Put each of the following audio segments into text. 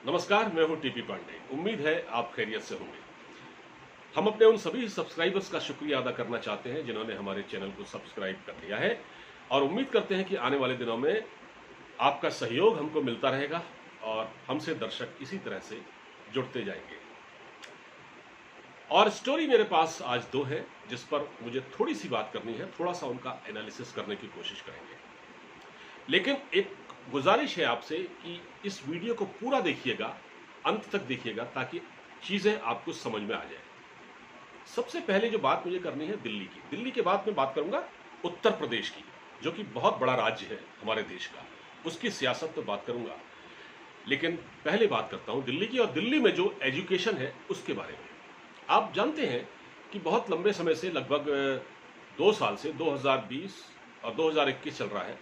नमस्कार, मैं हूं टीपी पांडे। उम्मीद है आप खैरियत से होंगे। हम अपने उन सभी सब्सक्राइबर्स का शुक्रिया अदा करना चाहते हैं जिन्होंने हमारे चैनल को सब्सक्राइब कर लिया है और उम्मीद करते हैं कि आने वाले दिनों में आपका सहयोग हमको मिलता रहेगा और हमसे दर्शक इसी तरह से जुड़ते जाएंगे। और स्टोरी मेरे पास आज दो है जिस पर मुझे थोड़ी सी बात करनी है, थोड़ा सा उनका एनालिसिस करने की कोशिश करेंगे। लेकिन एक गुजारिश है आपसे कि इस वीडियो को पूरा देखिएगा, अंत तक देखिएगा ताकि चीजें आपको समझ में आ जाए। सबसे पहले जो बात मुझे करनी है दिल्ली की, दिल्ली के बाद मैं बात करूंगा उत्तर प्रदेश की, जो कि बहुत बड़ा राज्य है हमारे देश का, उसकी सियासत पर बात करूंगा। लेकिन पहले बात करता हूं दिल्ली की, और दिल्ली में जो एजुकेशन है उसके बारे में। आप जानते हैं कि बहुत लंबे समय से, लगभग 2 साल से, 2020 और 2021 चल रहा है,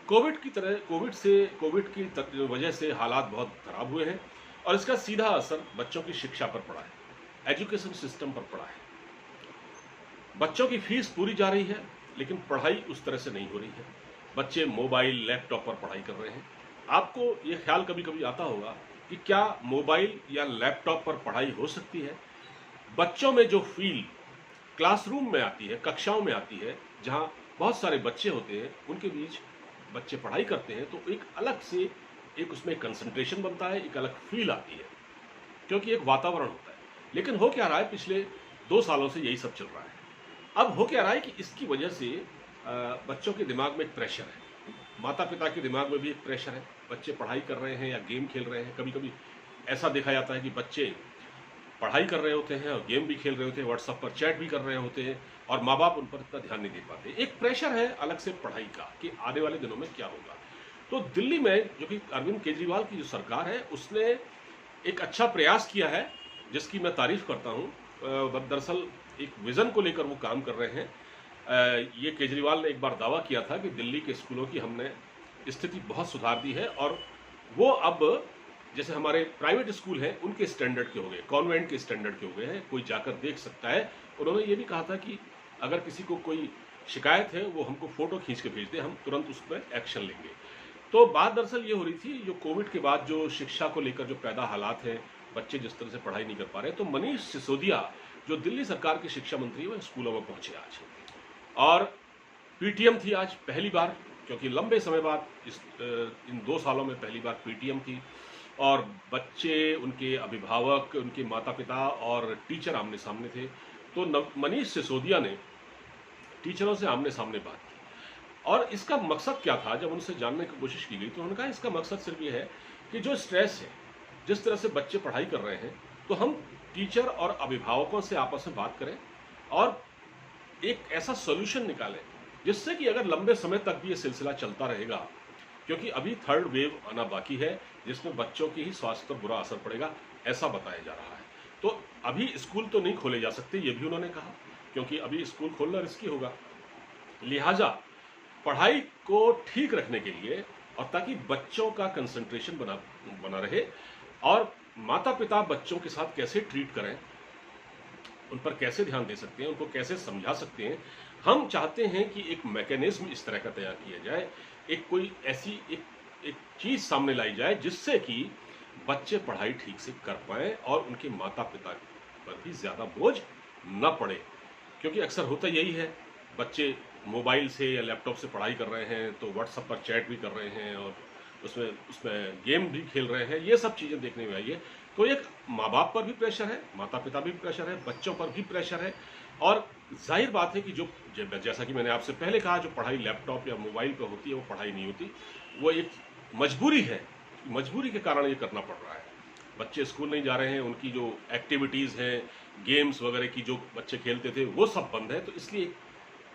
कोविड की वजह से हालात बहुत खराब हुए हैं और इसका सीधा असर बच्चों की शिक्षा पर पड़ा है, एजुकेशन सिस्टम पर पड़ा है। बच्चों की फीस पूरी जा रही है लेकिन पढ़ाई उस तरह से नहीं हो रही है। बच्चे मोबाइल, लैपटॉप पर पढ़ाई कर रहे हैं। आपको ये ख्याल कभी कभी आता होगा कि क्या मोबाइल या लैपटॉप पर पढ़ाई हो सकती है? बच्चों में जो फील क्लासरूम में आती है, कक्षाओं में आती है, जहां बहुत सारे बच्चे होते हैं, उनके बीच बच्चे पढ़ाई करते हैं, तो एक अलग से एक उसमें कंसंट्रेशन बनता है, एक अलग फील आती है, क्योंकि एक वातावरण होता है। लेकिन हो क्या रहा है, पिछले 2 सालों से यही सब चल रहा है। अब हो क्या रहा है कि इसकी वजह से बच्चों के दिमाग में एक प्रेशर है, माता पिता के दिमाग में भी एक प्रेशर है। बच्चे पढ़ाई कर रहे हैं या गेम खेल रहे हैं। कभी कभी ऐसा देखा जाता है कि बच्चे पढ़ाई कर रहे होते हैं और गेम भी खेल रहे होते हैं, व्हाट्सएप पर चैट भी कर रहे होते हैं, और माँ बाप उन पर इतना ध्यान नहीं दे पाते। एक प्रेशर है अलग से पढ़ाई का कि आने वाले दिनों में क्या होगा। तो दिल्ली में, जो कि अरविंद केजरीवाल की जो सरकार है, उसने एक अच्छा प्रयास किया है जिसकी मैं तारीफ करता हूँ। दरअसल एक विजन को लेकर वो काम कर रहे हैं। ये केजरीवाल ने एक बार दावा किया था कि दिल्ली के स्कूलों की हमने स्थिति बहुत सुधार दी है और वो अब जैसे हमारे प्राइवेट स्कूल हैं उनके स्टैंडर्ड के हो गए, कॉन्वेंट के स्टैंडर्ड के हो गए हैं, कोई जाकर देख सकता है। उन्होंने ये भी कहा था कि अगर किसी को कोई शिकायत है वो हमको फोटो खींच के भेज दे, हम तुरंत उस पर एक्शन लेंगे। तो बात दरअसल ये हो रही थी, जो कोविड के बाद जो शिक्षा को लेकर जो पैदा हालात हैं, बच्चे जिस तरह से पढ़ाई नहीं कर पा रहे, तो मनीष सिसोदिया जो दिल्ली सरकार के शिक्षा मंत्री, वो स्कूलों में पहुंचे आज, और पीटीएम थी आज पहली बार, क्योंकि लंबे समय बाद इन 2 सालों में पहली बार पीटीएम थी, और बच्चे, उनके अभिभावक, उनके माता पिता और टीचर आमने सामने थे। तो मनीष सिसोदिया ने टीचरों से आमने सामने बात की, और इसका मकसद क्या था, जब उनसे जानने की कोशिश की गई तो उन्होंने कहा इसका मकसद सिर्फ ये है कि जो स्ट्रेस है, जिस तरह से बच्चे पढ़ाई कर रहे हैं, तो हम टीचर और अभिभावकों से आपस में बात करें और एक ऐसा सोल्यूशन निकालें जिससे कि अगर लंबे समय तक भी ये सिलसिला चलता रहेगा, क्योंकि अभी 3rd वेव आना बाकी है जिसमें बच्चों की ही स्वास्थ्य पर बुरा असर पड़ेगा, ऐसा बताया जा रहा है। तो अभी स्कूल तो नहीं खोले जा सकते, ये भी उन्होंने कहा, क्योंकि अभी स्कूल खोलना रिस्की होगा। लिहाजा पढ़ाई को ठीक रखने के लिए, और ताकि बच्चों का कंसंट्रेशन बना रहे, और माता पिता बच्चों के साथ कैसे ट्रीट करें, उन पर कैसे ध्यान दे सकते हैं, उनको कैसे समझा सकते हैं, हम चाहते हैं कि एक मैकेनिज्म इस तरह का तैयार किया जाए, एक कोई ऐसी एक चीज सामने लाई जाए जिससे कि बच्चे पढ़ाई ठीक से कर पाएं और उनके माता पिता पर भी ज्यादा बोझ न पड़े। क्योंकि अक्सर होता यही है, बच्चे मोबाइल से या लैपटॉप से पढ़ाई कर रहे हैं तो व्हाट्सएप पर चैट भी कर रहे हैं और उसमें गेम भी खेल रहे हैं, ये सब चीजें देखने में आई है। तो एक माँ बाप पर भी प्रेशर है, माता पिता भी प्रेशर है, बच्चों पर भी प्रेशर है, और जाहिर बात है कि जो जैसा कि मैंने आपसे पहले कहा, जो पढ़ाई लैपटॉप या मोबाइल पर होती है वो पढ़ाई नहीं होती, वो एक मजबूरी है, मजबूरी के कारण ये करना पड़ रहा है। बच्चे स्कूल नहीं जा रहे हैं, उनकी जो एक्टिविटीज़ हैं, गेम्स वगैरह की जो बच्चे खेलते थे, वो सब बंद है, तो इसलिए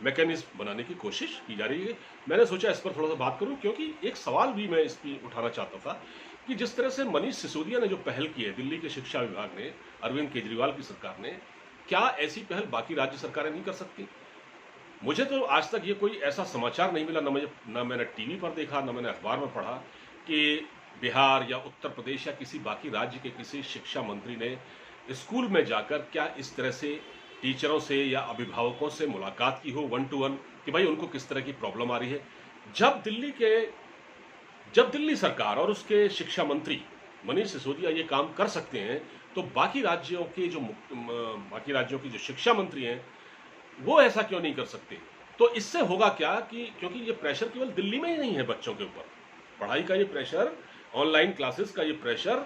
मैकेनिज्म बनाने की कोशिश की जा रही है। मैंने सोचा इस पर थोड़ा सा बात करूं, क्योंकि एक सवाल भी मैं इस पर उठाना चाहता था कि जिस तरह से मनीष सिसोदिया ने जो पहल की है दिल्ली के शिक्षा विभाग ने, अरविंद केजरीवाल की सरकार ने, क्या ऐसी पहल बाकी राज्य सरकारें नहीं कर सकती? मुझे तो आज तक ये कोई ऐसा समाचार नहीं मिला, न मैंने टीवी पर देखा, न मैंने अखबार में पढ़ा कि बिहार या उत्तर प्रदेश या किसी बाकी राज्य के किसी शिक्षा मंत्री ने स्कूल में जाकर क्या इस तरह से टीचरों से या अभिभावकों से मुलाकात की हो 1 to 1 कि भाई उनको किस तरह की प्रॉब्लम आ रही है। जब दिल्ली सरकार और उसके शिक्षा मंत्री मनीष सिसोदिया ये काम कर सकते हैं, तो बाकी राज्यों की जो शिक्षा मंत्री हैं वो ऐसा क्यों नहीं कर सकते? तो इससे होगा क्या कि क्योंकि ये प्रेशर केवल दिल्ली में ही नहीं है बच्चों के ऊपर, पढ़ाई का ये प्रेशर, ऑनलाइन क्लासेस का ये प्रेशर,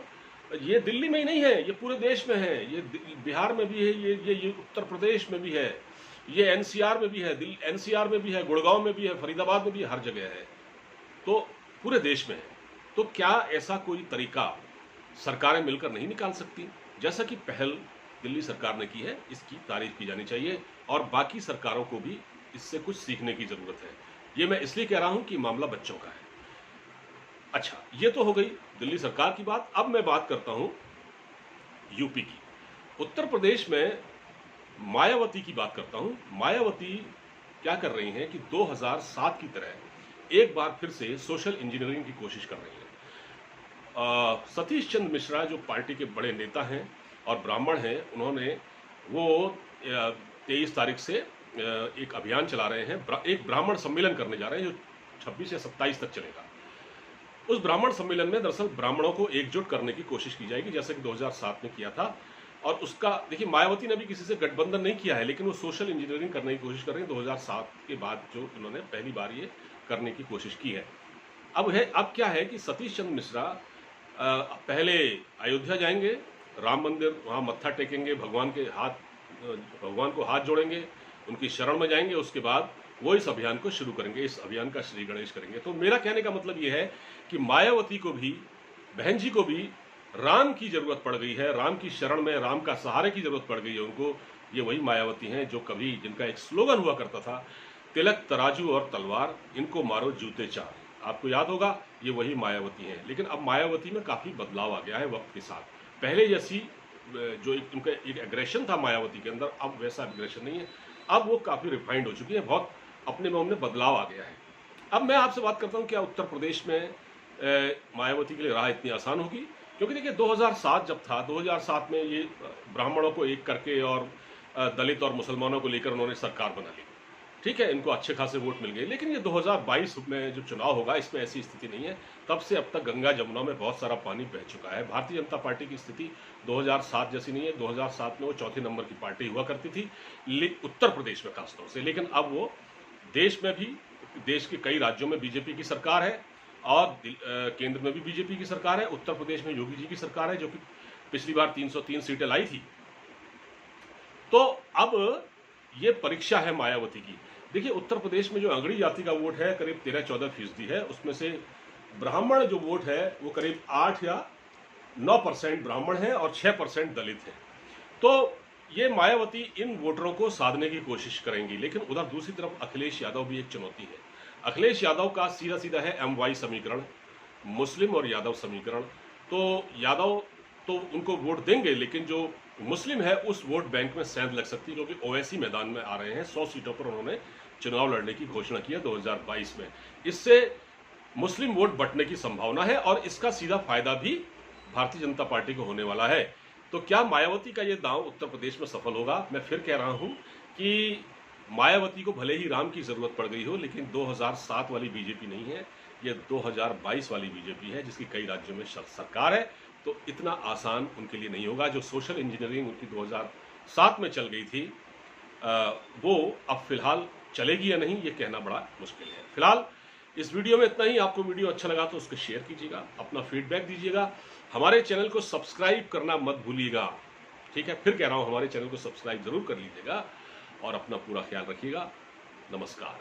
ये दिल्ली में ही नहीं है, ये पूरे देश में है, ये बिहार में भी है, ये उत्तर प्रदेश में भी है, ये एनसीआर में भी है, एनसीआर में भी है, गुड़गांव में भी है, फरीदाबाद में भी है, हर जगह है, तो पूरे देश में है। तो क्या ऐसा कोई तरीका सरकारें मिलकर नहीं निकाल सकती? जैसा कि पहल दिल्ली सरकार ने की है, इसकी तारीफ की जानी चाहिए और बाकी सरकारों को भी इससे कुछ सीखने की जरूरत है। ये मैं इसलिए कह रहा हूं कि मामला बच्चों का है। अच्छा, ये तो हो गई दिल्ली सरकार की बात। अब मैं बात करता हूं यूपी की। उत्तर प्रदेश में मायावती की बात करता हूं। मायावती क्या कर रही हैं कि 2007 की तरह एक बार फिर से सोशल इंजीनियरिंग की कोशिश कर रही हैं। सतीश चंद्र मिश्रा जो पार्टी के बड़े नेता हैं और ब्राह्मण हैं, उन्होंने वो 23 तारीख से एक अभियान चला रहे हैं, एक ब्राह्मण सम्मेलन करने जा रहे हैं जो 26 या 27 तक चलेगा। उस ब्राह्मण सम्मेलन में दरअसल ब्राह्मणों को एकजुट करने की कोशिश की जाएगी, जैसे कि 2007 में किया था। और उसका देखिए, मायावती ने भी किसी से गठबंधन नहीं किया है, लेकिन वो सोशल इंजीनियरिंग करने की कोशिश कर रहे हैं 2007 के बाद, जो उन्होंने पहली बार ये करने की कोशिश की है। अब क्या है कि सतीश चंद्र मिश्रा पहले अयोध्या जाएंगे, राम मंदिर वहाँ मत्था टेकेंगे, भगवान को हाथ जोड़ेंगे, उनकी शरण में जाएंगे, उसके बाद वो इस अभियान को शुरू करेंगे, इस अभियान का श्री गणेश करेंगे। तो मेरा कहने का मतलब ये है कि मायावती को भी, बहन जी को भी राम की जरूरत पड़ गई है, राम की शरण में, राम का सहारे की जरूरत पड़ गई है उनको। ये वही मायावती हैं जो कभी, जिनका एक स्लोगन हुआ करता था, तिलक तराजू और तलवार, इनको मारो जूते चार। आपको याद होगा, ये वही मायावती हैं। लेकिन अब मायावती में काफी बदलाव आ गया है वक्त के साथ। पहले जैसी जो उनका एक एग्रेशन था मायावती के अंदर, अब वैसा एग्रेशन नहीं है। अब वो काफी रिफाइंड हो चुकी है, बहुत अपने में उनमें बदलाव आ गया है। अब मैं आपसे बात करता हूं, क्या उत्तर प्रदेश में मायावती के लिए राह इतनी आसान होगी? क्योंकि देखिए 2007 जब था, 2007 में ये ब्राह्मणों को एक करके और दलित और मुसलमानों को लेकर उन्होंने सरकार बना ली, ठीक है, इनको अच्छे खासे वोट मिल गए। लेकिन ये 2022 में जो चुनाव होगा, इसमें ऐसी स्थिति नहीं है। तब से अब तक गंगा जमुना में बहुत सारा पानी बह चुका है। भारतीय जनता पार्टी की स्थिति 2007 जैसी नहीं है। 2007 में वो चौथे नंबर की पार्टी हुआ करती थी, उत्तर प्रदेश में खासतौर से। लेकिन अब वो देश में भी, देश के कई राज्यों में बीजेपी की सरकार है और केंद्र में भी बीजेपी की सरकार है। उत्तर प्रदेश में योगी जी की सरकार है, जो कि पिछली बार 303 सीटें लाई थी। तो अब ये परीक्षा है मायावती की। देखिए, उत्तर प्रदेश में जो अंगड़ी जाति का वोट है करीब 13-14% है। उसमें से ब्राह्मण जो वोट है वो करीब 8 या 9% ब्राह्मण है और 6% दलित है। तो ये मायावती इन वोटरों को साधने की कोशिश करेंगी। लेकिन उधर दूसरी तरफ अखिलेश यादव भी एक चुनौती है। अखिलेश यादव का सीधा सीधा है MY समीकरण, मुस्लिम और यादव समीकरण। तो यादव तो उनको वोट देंगे, लेकिन जो मुस्लिम है उस वोट बैंक में सेंध लग सकती है, क्योंकि ओवैसी मैदान में आ रहे हैं। 100 सीटों पर उन्होंने चुनाव लड़ने की घोषणा की है 2022 में। इससे मुस्लिम वोट बंटने की संभावना है और इसका सीधा फायदा भी भारतीय जनता पार्टी को होने वाला है। तो क्या मायावती का ये दांव उत्तर प्रदेश में सफल होगा? मैं फिर कह रहा हूं कि मायावती को भले ही राम की जरूरत पड़ गई हो, लेकिन 2007 वाली बीजेपी नहीं है, ये 2022 वाली बीजेपी है, जिसकी कई राज्यों में सरकार है। तो इतना आसान उनके लिए नहीं होगा। जो सोशल इंजीनियरिंग उनकी 2007 में चल गई थी, वो अब फिलहाल चलेगी या नहीं, ये कहना बड़ा मुश्किल है। फिलहाल इस वीडियो में इतना ही। आपको वीडियो अच्छा लगा तो उसको शेयर कीजिएगा, अपना फीडबैक दीजिएगा, हमारे चैनल को सब्सक्राइब करना मत भूलिएगा, ठीक है? फिर कह रहा हूं, हमारे चैनल को सब्सक्राइब जरूर कर लीजिएगा और अपना पूरा ख्याल रखिएगा। नमस्कार।